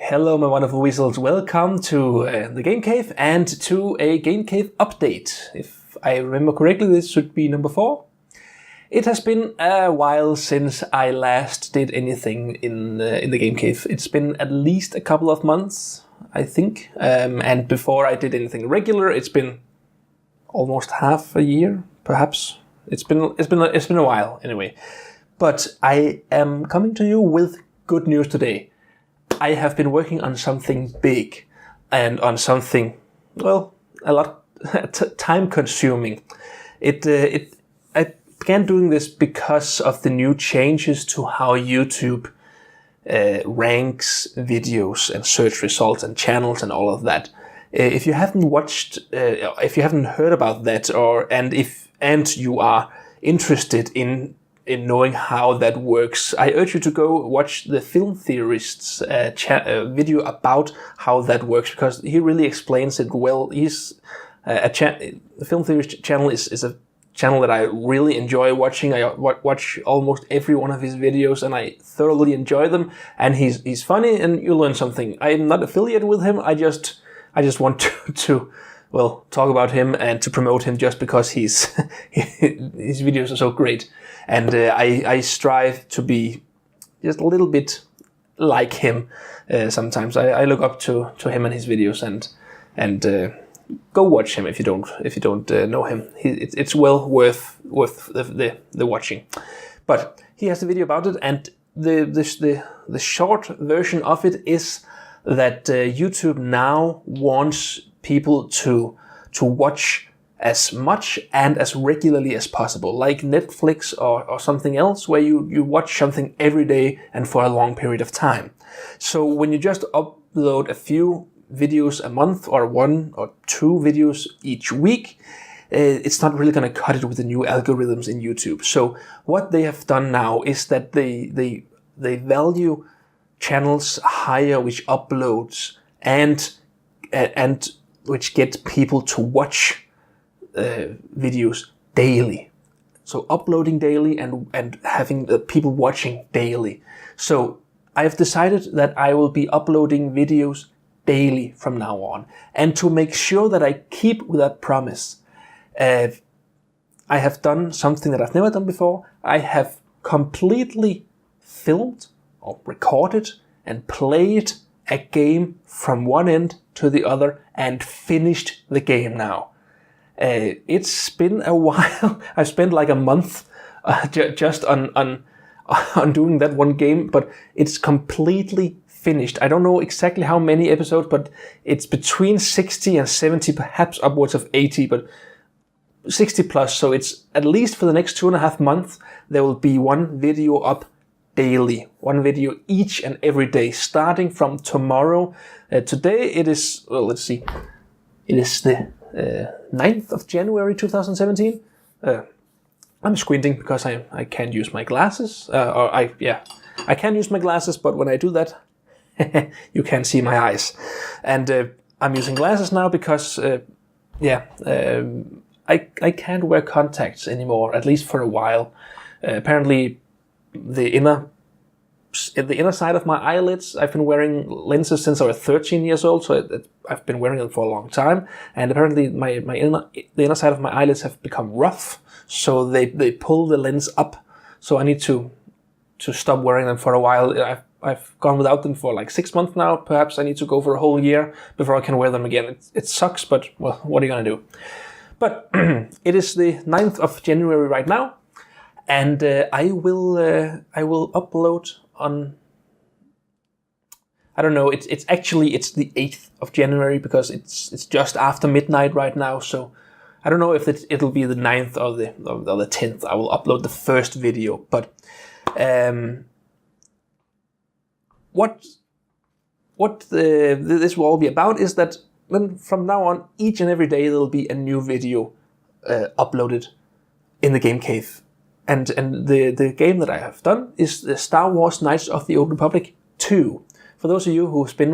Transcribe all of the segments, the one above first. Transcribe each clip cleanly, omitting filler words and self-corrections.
Hello, my wonderful weasels. Welcome to the Gamecave and to a Gamecave update. If I remember correctly, this should be number 4. It has been a while since I last did anything in the Gamecave. It's been at least a couple of months, I think. And before I did anything regular, it's been almost half a year, perhaps. It's been a while anyway. But I am coming to you with good news today. I have been working on something big and on something, well, a lot time consuming. I began doing this because of the new changes to how YouTube ranks videos and search results and channels and all of that. If you haven't watched, if you haven't heard about that, and you are interested in knowing how that works, I urge you to go watch the Film Theorist's video about how that works, because he really explains it well. The Film Theorist channel is a channel that I really enjoy watching. I watch almost every one of his videos and I thoroughly enjoy them. And he's funny and you learn something. I'm not affiliated with him. I just want to talk about him and to promote him just because his videos are so great. And I strive to be just a little bit like him. Sometimes I look up to him and his videos, and go watch him if you don't know him. It's well worth the watching. But he has a video about it, and the short version of it is that YouTube now wants people to watch as much and as regularly as possible, like Netflix or something else, where you watch something every day and for a long period of time. So when you just upload a few videos a month or 1 or 2 videos each week, it's not really going to cut it with the new algorithms in YouTube. So what they have done now is that they value channels higher which uploads and which get people to watch videos daily. So uploading daily and having the people watching daily. So I have decided that I will be uploading videos daily from now on. And to make sure that I keep with that promise, I have done something that I've never done before. I have completely filmed or recorded and played a game from one end to the other and finished the game now. It's been a while. I spent like a month just on doing that one game, but it's completely finished. I don't know exactly how many episodes, but it's between 60 and 70, perhaps upwards of 80, but 60 plus. So it's at least for the next 2.5 months, there will be one video up daily, one video each and every day, starting from tomorrow. Today it is, well, let's see, it is the 9th of January 2017. I'm squinting because I can't use my glasses. I can use my glasses, but when I do that, you can't see my eyes. And I'm using glasses now because, I can't wear contacts anymore, at least for a while. Apparently, the inner side of my eyelids, I've been wearing lenses since I was 13 years old, so I've been wearing them for a long time. And apparently the inner side of my eyelids have become rough, so they pull the lens up. So I need to stop wearing them for a while. I've gone without them for like 6 months now. Perhaps I need to go for a whole year before I can wear them again. It sucks, but well, what are you gonna do? But it is the 9th of January right now, and I will upload on, I don't know, it's the 8th of January because it's just after midnight right now, so I don't know if it'll be the 9th or the 10th. I will upload the first video, but what this will all be about is that then from now on, each and every day there'll be a new video uploaded in the Gamecave. And the game that I have done is the Star Wars Knights of the Old Republic 2. For those of you who've been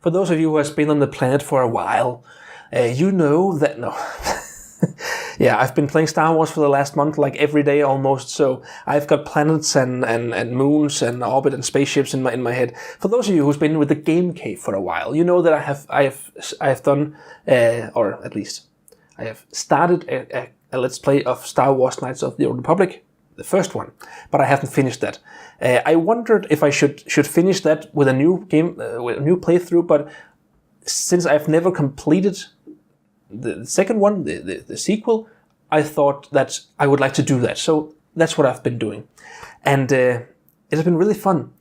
for those of you who have been on the planet for a while, you know that Yeah, I've been playing Star Wars for the last month, like every day almost. So I've got planets and moons and orbit and spaceships in my head. For those of you who's been with the Gamecave for a while, you know that I have done, or at least I have started a Let's Play of Star Wars Knights of the Old Republic, the first one, but I haven't finished that. I wondered if I should finish that with a new game, with a new playthrough, but since I've never completed the second one, the sequel, I thought that I would like to do that. So that's what I've been doing. And it has been really fun.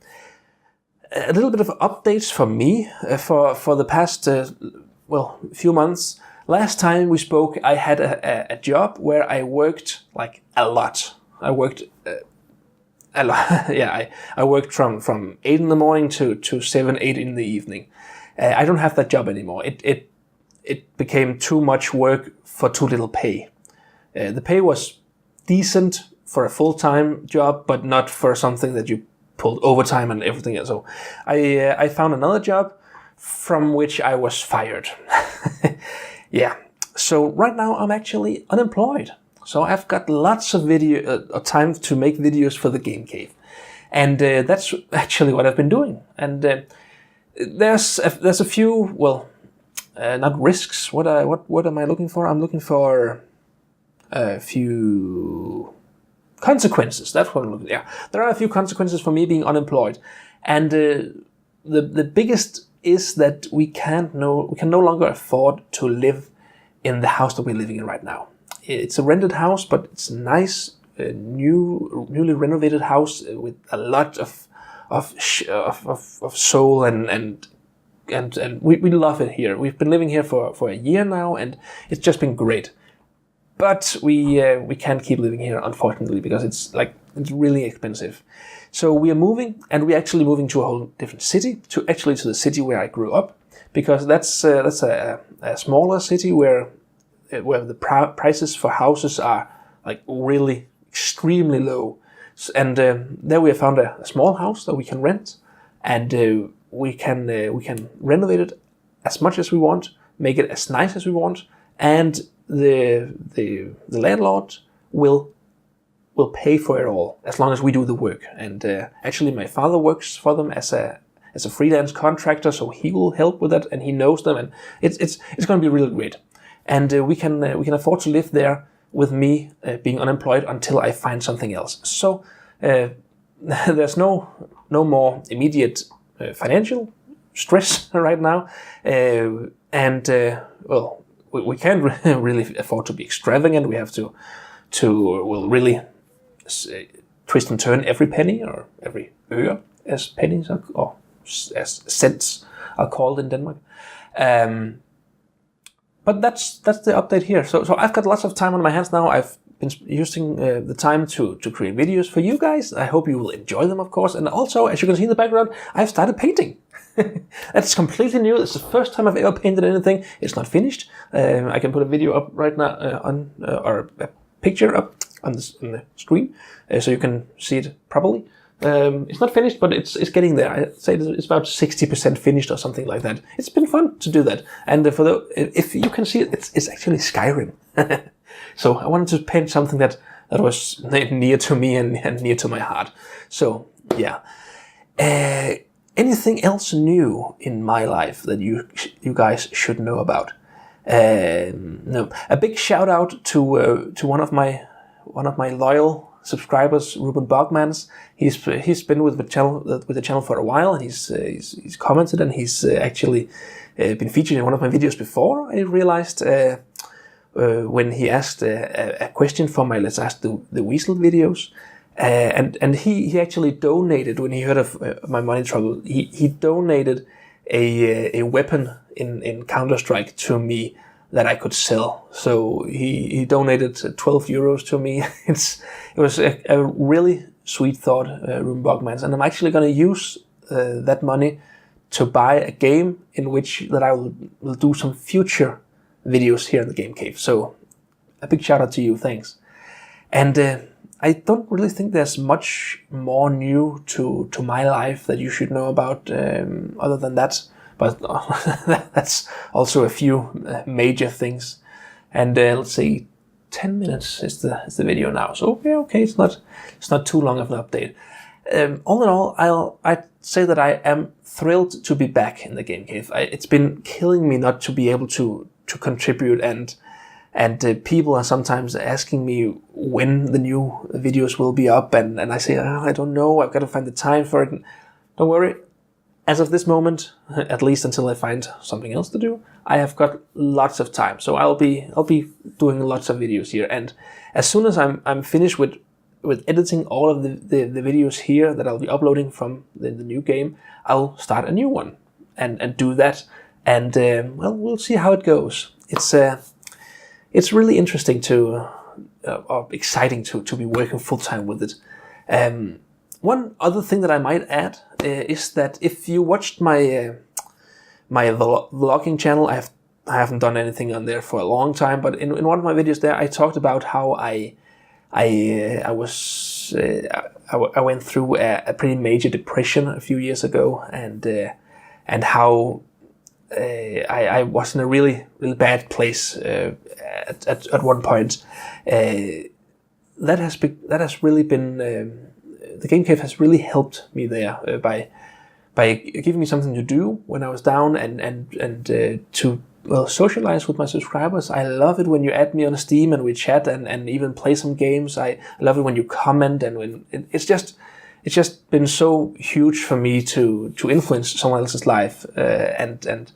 A little bit of updates for me for the past, few months. Last time we spoke, I had a job where I worked like a lot. I worked a lot. Yeah, I worked from 8 in the morning to 7, 8 in the evening. I don't have that job anymore. It became too much work for too little pay. The pay was decent for a full-time job, but not for something that you pulled overtime and everything else. So I found another job from which I was fired. Yeah. So right now I'm actually unemployed. So I've got lots of time to make videos for the Gamecave. And that's actually what I've been doing. And there's a few, not risks. What am I looking for? I'm looking for a few consequences. That's what I'm looking. Yeah, there are a few consequences for me being unemployed, and the biggest is that we can no longer afford to live in the house that we're living in right now. It's a rented house, but it's a nice, newly renovated house with a lot of soul and we love it here. We've been living here for a year now, and it's just been great. But we can't keep living here, unfortunately, because it's really expensive. So we are moving, and we're actually moving to a whole different city, to the city where I grew up, because that's a smaller city where the prices for houses are like really extremely low. And there we have found a small house that we can rent, and we can renovate it as much as we want, make it as nice as we want, and the landlord will pay for it all as long as we do the work. And actually, my father works for them as a freelance contractor, so he will help with that, and he knows them, and it's going to be really great. And we can afford to live there with me being unemployed until I find something else. So there's no more immediate financial stress right now, and we can't really afford to be extravagant. We have to really twist and turn every penny, or every øre, as pennies are, or as cents are called in Denmark. But that's the update here. So I've got lots of time on my hands now. I've been using the time to create videos for you guys. I hope you will enjoy them, of course. And also, as you can see in the background, I've started painting. That's completely new. It's the first time I've ever painted anything. It's not finished. I can put a video up right now or a picture up on the screen, so you can see it properly. It's not finished, but it's getting there. I'd say it's about 60% finished or something like that. It's been fun to do that. And if you can see it, it's actually Skyrim. So I wanted to paint something that was near to me and near to my heart. So yeah. Anything else new in my life that you guys should know about? No. A big shout out to one of my loyal subscribers, Ruben Bogmans. He's been with the channel for a while, and he's commented, and he's actually been featured in one of my videos before. I realized when he asked a question for my Let's Ask the Weasel videos, and he actually donated when he heard of my money trouble. He donated a weapon in Counter-Strike to me that I could sell. So he donated 12 euros to me. It was a really sweet thought, Ruben Bogmans, and I'm actually going to use that money to buy a game in which that I will do some future videos here in the Gamecave. So a big shout out to you, thanks. And I don't really think there's much more new to my life that you should know about other than that. But that's also a few major things. And let's see, 10 minutes is the video now. So okay, it's not too long of an update. All in all, I'd say that I am thrilled to be back in the Game Cave. It's been killing me not to be able to contribute, and people are sometimes asking me when the new videos will be up, and I say, I don't know, I've got to find the time for it. And don't worry, as of this moment, at least until I find something else to do, I have got lots of time. So I'll be doing lots of videos here, and as soon as I'm finished with editing all of the videos here that I'll be uploading from the new game, I'll start a new one and do that, and well, we'll see how it goes. It's really interesting or exciting to be working full time with it. One other thing that I might add is that if you watched my vlogging channel, I haven't done anything on there for a long time, but in one of my videos there, I talked about how I went through a pretty major depression a few years ago, and how I was in a really bad place at one point. That has really been the Game Cave has really helped me there by giving me something to do when I was down, and to socialize with my subscribers. I love it when you add me on Steam and we chat and even play some games. I love it when you comment, and when it's just been so huge for me to influence someone else's life. And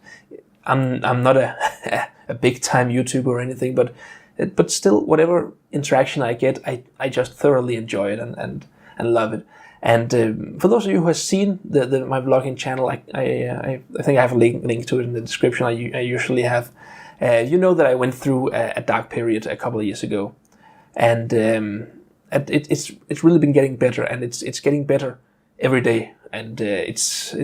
I'm not a big time YouTuber or anything, but still, whatever interaction I get, I just thoroughly enjoy it and love it. And for those of you who have seen my vlogging channel, I think I have a link to it in the description. I usually have. You know that I went through a dark period a couple of years ago, and it's really been getting better, and it's getting better every day, and it's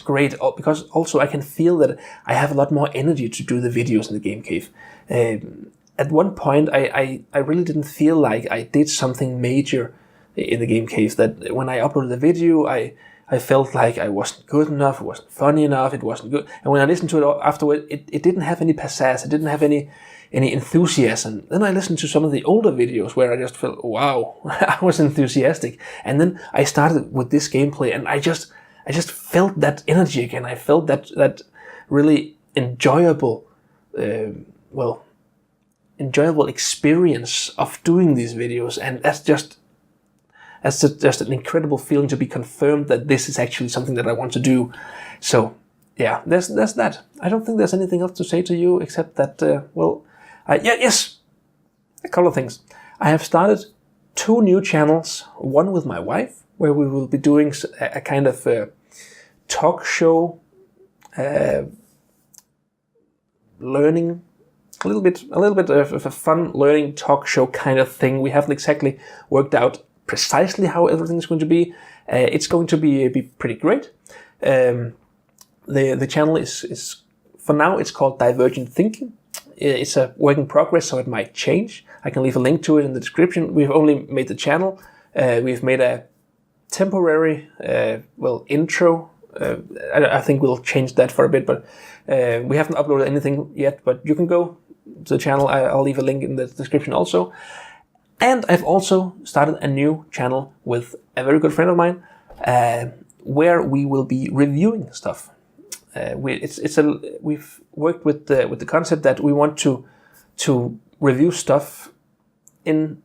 great because also I can feel that I have a lot more energy to do the videos in the Game Cave. At one point, I really didn't feel like I did something major in the Game Cave, that when I uploaded the video, I felt like I wasn't good enough, it wasn't funny enough, it wasn't good. And when I listened to it afterward, it didn't have any pizzazz, it didn't have any enthusiasm. Then I listened to some of the older videos where I just felt, wow, I was enthusiastic. And then I started with this gameplay, and I just felt that energy again. I felt that really enjoyable, enjoyable experience of doing these videos, and that's just an incredible feeling to be confirmed that this is actually something that I want to do. So yeah, there's that. I don't think there's anything else to say to you except that, yes, a couple of things. I have started 2 new channels, one with my wife, where we will be doing a kind of talk show, learning, a little bit of a fun learning talk show kind of thing. We haven't exactly worked out precisely how everything's going to be. It's going to be pretty great. The channel is for now it's called Divergent Thinking. It's a work in progress, so it might change. I can leave a link to it in the description. We've only made the channel. We've made a temporary intro. I think we'll change that for a bit, but we haven't uploaded anything yet. But you can go to the channel. I'll leave a link in the description also. And I've also started a new channel with a very good friend of mine, where we will be reviewing stuff. We've worked with the concept that we want to review stuff in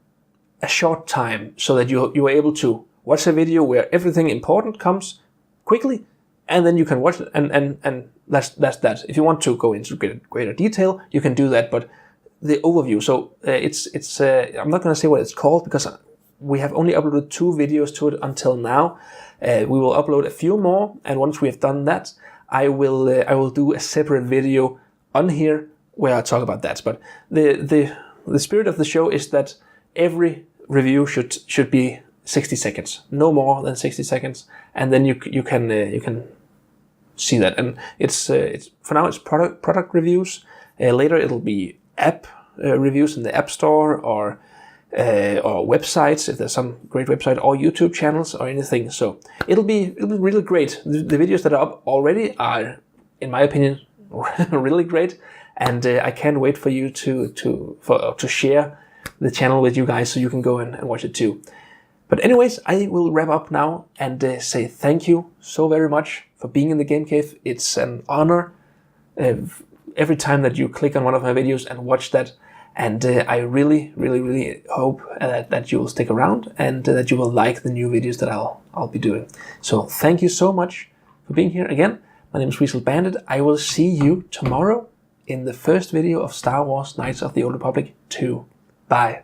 a short time, so that you are able to watch a video where everything important comes quickly, and then you can watch it, and that's that. If you want to go into greater detail, you can do that, but the overview. So I'm not going to say what it's called because we have only uploaded 2 videos to it until now. We will upload a few more, and once we have done that, I will do a separate video on here where I talk about that. But the spirit of the show is that every review should be 60 seconds, no more than 60 seconds, and then you can see that. And it's for now it's product reviews. Later it'll be app reviews in the App Store, or websites if there's some great website, or YouTube channels or anything. So it'll be really great. The videos that are up already are, in my opinion, really great, and I can't wait for you to share the channel with you guys so you can go and watch it too. But anyways, I will wrap up now and say thank you so very much for being in the Game Cave. It's an honor every time that you click on one of my videos and watch that. And I really, really, really hope that you will stick around and that you will like the new videos that I'll be doing. So thank you so much for being here again. My name is Weasel Bandit. I will see you tomorrow in the first video of Star Wars Knights of the Old Republic 2. Bye.